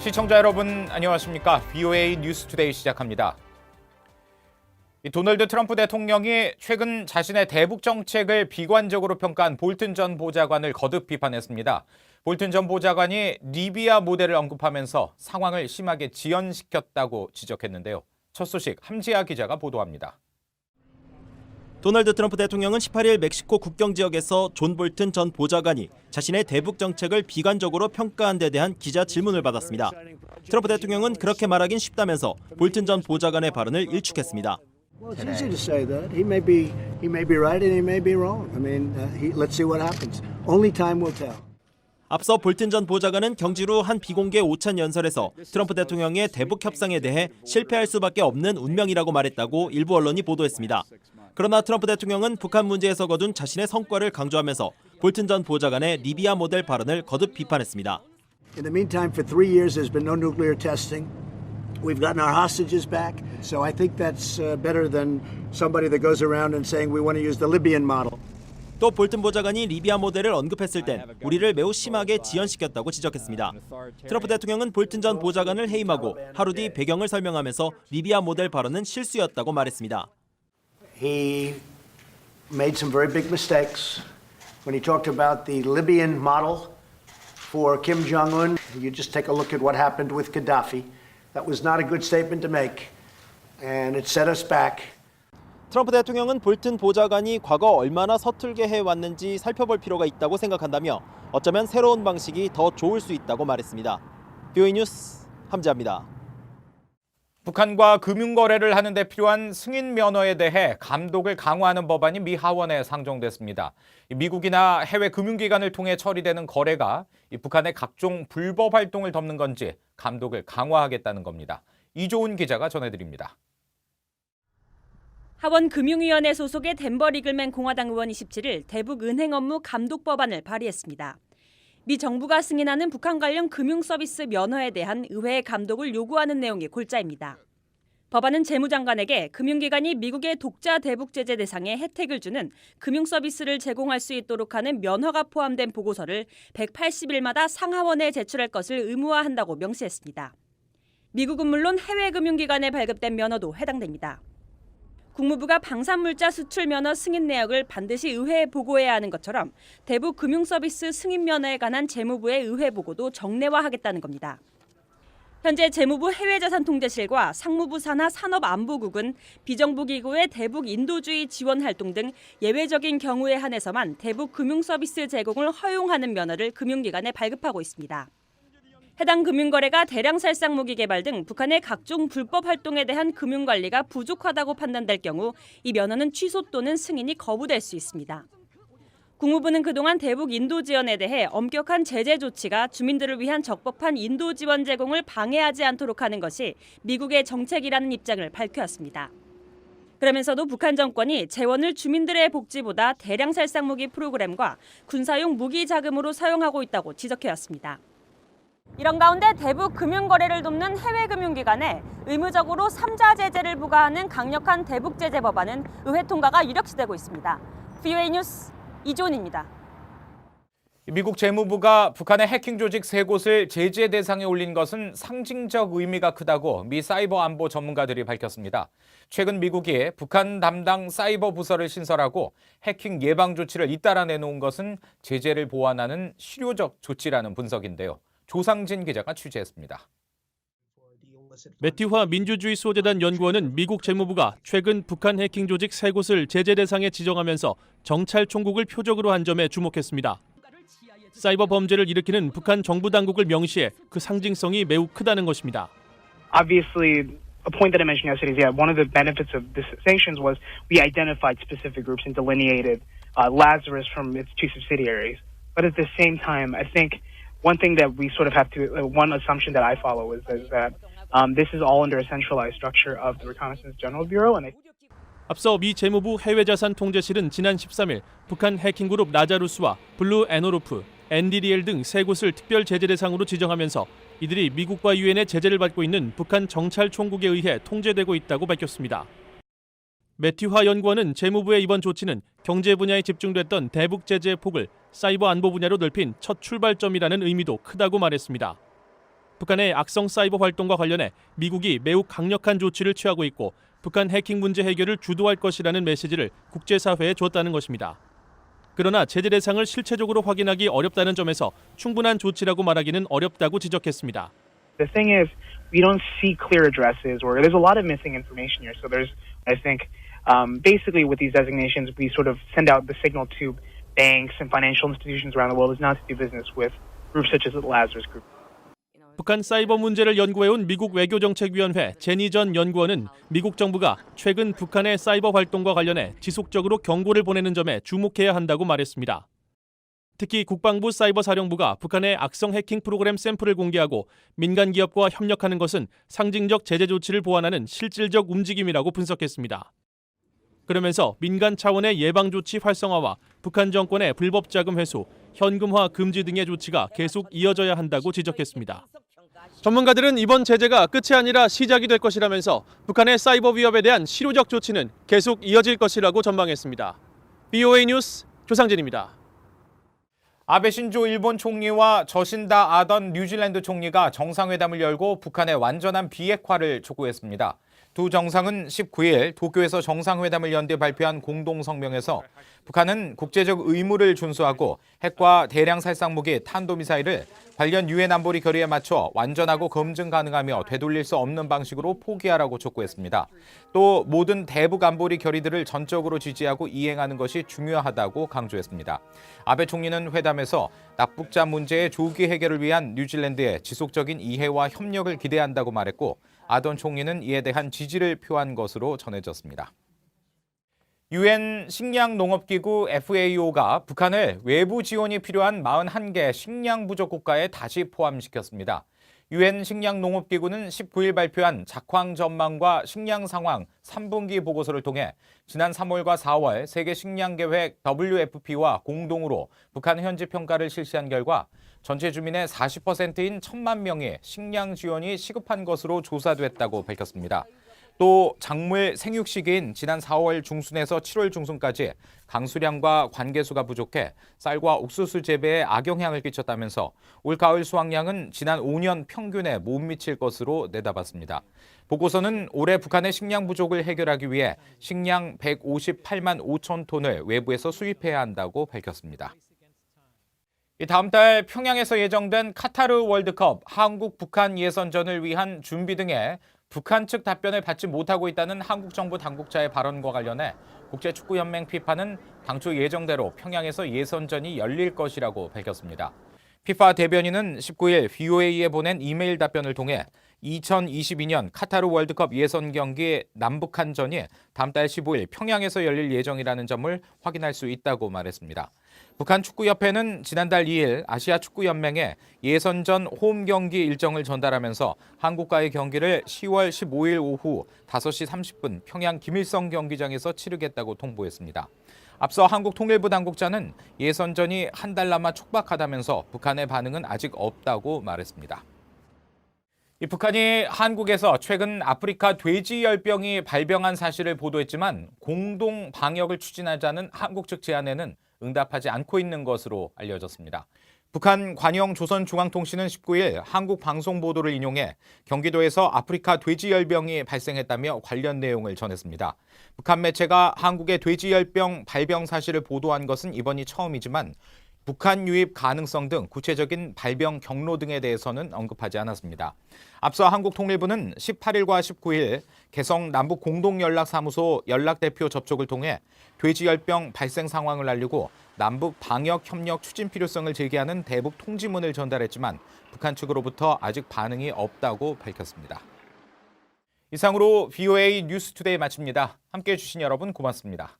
시청자 여러분 안녕하십니까? VOA 뉴스투데이 시작합니다. 도널드 트럼프 대통령이 최근 자신의 대북 정책을 비관적으로 평가한 볼튼 전 보좌관을 거듭 비판했습니다. 볼튼 전 보좌관이 리비아 모델을 언급하면서 상황을 심하게 지연시켰다고 지적했는데요. 첫 소식 함지아 기자가 보도합니다. 도널드 트럼프 대통령은 18일 멕시코 국경 지역에서 존 볼튼 전 보좌관이 자신의 대북 정책을 비관적으로 평가한 데 대한 기자 질문을 받았습니다. 트럼프 대통령은 그렇게 말하긴 쉽다면서 볼튼 전 보좌관의 발언을 일축했습니다. Well, it's easy to say that. He may be right and he may be wrong. I mean, let's see what happens. Only time will tell. 앞서 볼튼 전 보좌관은 경지루 한 비공개 오찬 연설에서 트럼프 대통령의 대북 협상에 대해 실패할 수밖에 없는 운명이라고 말했다고 일부 언론이 보도했습니다. 그러나 트럼프 대통령은 북한 문제에서 거둔 자신의 성과를 강조하면서 볼튼 전 보좌관의 리비아 모델 발언을 거듭 비판했습니다. In the meantime, for 3 years, there's been no nuclear testing. We've gotten our hostages back. So I think that's better than somebody that goes around and saying we want to use the Libyan model. 또 볼튼 보좌관이 리비아 모델을 언급했을 땐 우리를 매우 심하게 지연시켰다고 지적했습니다. 트럼프 대통령은 볼튼 전 보좌관을 해임하고 하루 뒤 배경을 설명하면서 리비아 모델 발언은 실수였다고 말했습니다. He made some very big mistakes when he talked about the Libyan model for Kim Jong-un. You just take a look at what happened with Gaddafi. That was not a good statement to make, and it set us back. 트럼프 대통령은 볼튼 보좌관이 과거 얼마나 서툴게 해왔는지 살펴볼 필요가 있다고 생각한다며 어쩌면 새로운 방식이 더 좋을 수 있다고 말했습니다. VOA 뉴스 함지아입니다. 북한과 금융거래를 하는 데 필요한 승인 면허에 대해 감독을 강화하는 법안이 미 하원에 상정됐습니다. 미국이나 해외 금융기관을 통해 처리되는 거래가 북한의 각종 불법 활동을 덮는 건지 감독을 강화하겠다는 겁니다. 이조은 기자가 전해드립니다. 하원 금융위원회 소속의 덴버 리글맨 공화당 의원 27일 대북 은행 업무 감독 법안을 발의했습니다. 미 정부가 승인하는 북한 관련 금융 서비스 면허에 대한 의회의 감독을 요구하는 내용이 골자입니다. 법안은 재무장관에게 금융기관이 미국의 독자 대북 제재 대상에 혜택을 주는 금융 서비스를 제공할 수 있도록 하는 면허가 포함된 보고서를 180일마다 상하원에 제출할 것을 의무화한다고 명시했습니다. 미국은 물론 해외 금융기관에 발급된 면허도 해당됩니다. 국무부가 방산물자 수출 면허 승인 내역을 반드시 의회에 보고해야 하는 것처럼 대북 금융 서비스 승인 면허에 관한 재무부의 의회 보고도 정례화하겠다는 겁니다. 현재 재무부 해외자산통제실과 상무부 산하 산업안보국은 비정부 기구의 대북 인도주의 지원 활동 등 예외적인 경우에 한해서만 대북 금융 서비스 제공을 허용하는 면허를 금융기관에 발급하고 있습니다. 해당 금융거래가 대량 살상 무기 개발 등 북한의 각종 불법 활동에 대한 금융관리가 부족하다고 판단될 경우 이 면허는 취소 또는 승인이 거부될 수 있습니다. 국무부는 그동안 대북 인도 지원에 대해 엄격한 제재 조치가 주민들을 위한 적법한 인도 지원 제공을 방해하지 않도록 하는 것이 미국의 정책이라는 입장을 밝혀왔습니다. 그러면서도 북한 정권이 재원을 주민들의 복지보다 대량 살상 무기 프로그램과 군사용 무기 자금으로 사용하고 있다고 지적해왔습니다. 이런 가운데 대북 금융거래를 돕는 해외 금융기관에 의무적으로 3자 제재를 부과하는 강력한 대북 제재 법안은 의회 통과가 유력시되고 있습니다. VOA 뉴스 이조은입니다. 미국 재무부가 북한의 해킹 조직 3곳을 제재 대상에 올린 것은 상징적 의미가 크다고 미 사이버 안보 전문가들이 밝혔습니다. 최근 미국이 북한 담당 사이버 부서를 신설하고 해킹 예방 조치를 잇따라 내놓은 것은 제재를 보완하는 실효적 조치라는 분석인데요. 조상진 기자가 취재했습니다. 매튜화 민주주의 수호재단 연구원은 미국 재무부가 최근 북한 해킹 조직 3곳을 제재 대상에 지정하면서 정찰 총국을 표적으로 한 점에 주목했습니다. 사이버 범죄를 일으키는 북한 정부 당국을 명시해 그 상징성이 매우 크다는 것입니다. Obviously, a point that I mentioned yesterday is one of the benefits of the sanctions was we identified specific groups and delineated Lazarus from its two subsidiaries. But at the same time, I think one thing that we sort of have to, one assumption that I follow is that this is all under a centralized structure of the Reconnaissance General Bureau. 앞서 미 재무부 해외자산통제실은 지난 13일 북한 해킹그룹 라자루스와 블루 에너로프, NDDL 등 3곳을 특별 제재 대상으로 지정하면서 이들이 미국과 유엔의 제재를 받고 있는 북한 정찰 총국에 의해 통제되고 있다고 밝혔습니다. 매튜화 연구원은 재무부의 이번 조치는 경제 분야에 집중됐던 대북 제재의 폭을 사이버 안보 분야로 넓힌 첫 출발점이라는 의미도 크다고 말했습니다. 북한의 악성 사이버 활동과 관련해 미국이 매우 강력한 조치를 취하고 있고 북한 해킹 문제 해결을 주도할 것이라는 메시지를 국제사회에 줬다는 것입니다. 그러나 제재 대상을 실체적으로 확인하기 어렵다는 점에서 충분한 조치라고 말하기는 어렵다고 지적했습니다. The thing is, we don't see clear addresses, or there's a lot of missing information here. So there's, I think, basically with these designations, we sort of send out the signal to banks and financial institutions around the world is not to do business with groups such as the Lazarus Group. 북한 사이버 문제를 연구해온 미국 외교정책위원회 제니 전 연구원은 미국 정부가 최근 북한의 사이버 활동과 관련해 지속적으로 경고를 보내는 점에 주목해야 한다고 말했습니다. 특히 국방부 사이버 사령부가 북한의 악성 해킹 프로그램 샘플을 공개하고 민간 기업과 협력하는 것은 상징적 제재 조치를 보완하는 실질적 움직임이라고 분석했습니다. 그러면서 민간 차원의 예방 조치 활성화와 북한 정권의 불법 자금 회수, 현금화 금지 등의 조치가 계속 이어져야 한다고 지적했습니다. 전문가들은 이번 제재가 끝이 아니라 시작이 될 것이라면서 북한의 사이버 위협에 대한 실효적 조치는 계속 이어질 것이라고 전망했습니다. BOA 뉴스 조상진입니다. 아베 신조 일본 총리와 저신다 아던 뉴질랜드 총리가 정상회담을 열고 북한의 완전한 비핵화를 촉구했습니다. 두 정상은 19일 도쿄에서 정상회담을 연대 발표한 공동성명에서 북한은 국제적 의무를 준수하고 핵과 대량 살상무기, 탄도미사일을 관련 유엔 안보리 결의에 맞춰 완전하고 검증 가능하며 되돌릴 수 없는 방식으로 포기하라고 촉구했습니다. 또 모든 대북 안보리 결의들을 전적으로 지지하고 이행하는 것이 중요하다고 강조했습니다. 아베 총리는 회담에서 남북자 문제의 조기 해결을 위한 뉴질랜드의 지속적인 이해와 협력을 기대한다고 말했고 아던 총리는 이에 대한 지지를 표한 것으로 전해졌습니다. 유엔 식량농업기구 FAO가 북한을 외부 지원이 필요한 41개 식량 부족 국가에 다시 포함시켰습니다. 유엔 식량농업기구는 19일 발표한 작황 전망과 식량 상황 3분기 보고서를 통해 지난 3월과 4월 세계 식량계획 WFP와 공동으로 북한 현지 평가를 실시한 결과 전체 주민의 40%인 1,000만 명이 식량 지원이 시급한 것으로 조사됐다고 밝혔습니다. 또 작물 생육 시기인 지난 4월 중순에서 7월 중순까지 강수량과 관계수가 부족해 쌀과 옥수수 재배에 악영향을 끼쳤다면서 올 가을 수확량은 지난 5년 평균에 못 미칠 것으로 내다봤습니다. 보고서는 올해 북한의 식량 부족을 해결하기 위해 식량 158만 5천 톤을 외부에서 수입해야 한다고 밝혔습니다. 다음 달 평양에서 예정된 카타르 월드컵 한국 북한 예선전을 위한 준비 등에 북한 측 답변을 받지 못하고 있다는 한국 정부 당국자의 발언과 관련해 국제축구연맹 FIFA는 당초 예정대로 평양에서 예선전이 열릴 것이라고 밝혔습니다. FIFA 대변인은 19일 VOA에 보낸 이메일 답변을 통해 2022년 카타르 월드컵 예선 경기 남북한전이 다음 달 15일 평양에서 열릴 예정이라는 점을 확인할 수 있다고 말했습니다. 북한 축구협회는 지난달 2일 아시아축구연맹에 예선전 홈 경기 일정을 전달하면서 한국과의 경기를 10월 15일 오후 5시 30분 평양 김일성 경기장에서 치르겠다고 통보했습니다. 앞서 한국 통일부 당국자는 예선전이 한 달 남아 촉박하다면서 북한의 반응은 아직 없다고 말했습니다. 북한이 한국에서 최근 아프리카 돼지열병이 발병한 사실을 보도했지만 공동 방역을 추진하자는 한국 측 제안에는 응답하지 않고 있는 것으로 알려졌습니다. 북한 관영 조선중앙통신은 19일 한국 방송 보도를 인용해 경기도에서 아프리카 돼지열병이 발생했다며 관련 내용을 전했습니다. 북한 매체가 한국의 돼지열병 발병 사실을 보도한 것은 이번이 처음이지만 북한 유입 가능성 등 구체적인 발병 경로 등에 대해서는 언급하지 않았습니다. 앞서 한국통일부는 18일과 19일 개성 남북공동연락사무소 연락대표 접촉을 통해 돼지열병 발생 상황을 알리고 남북 방역 협력 추진 필요성을 제기하는 대북 통지문을 전달했지만 북한 측으로부터 아직 반응이 없다고 밝혔습니다. 이상으로 VOA 뉴스투데이 마칩니다. 함께해 주신 여러분 고맙습니다.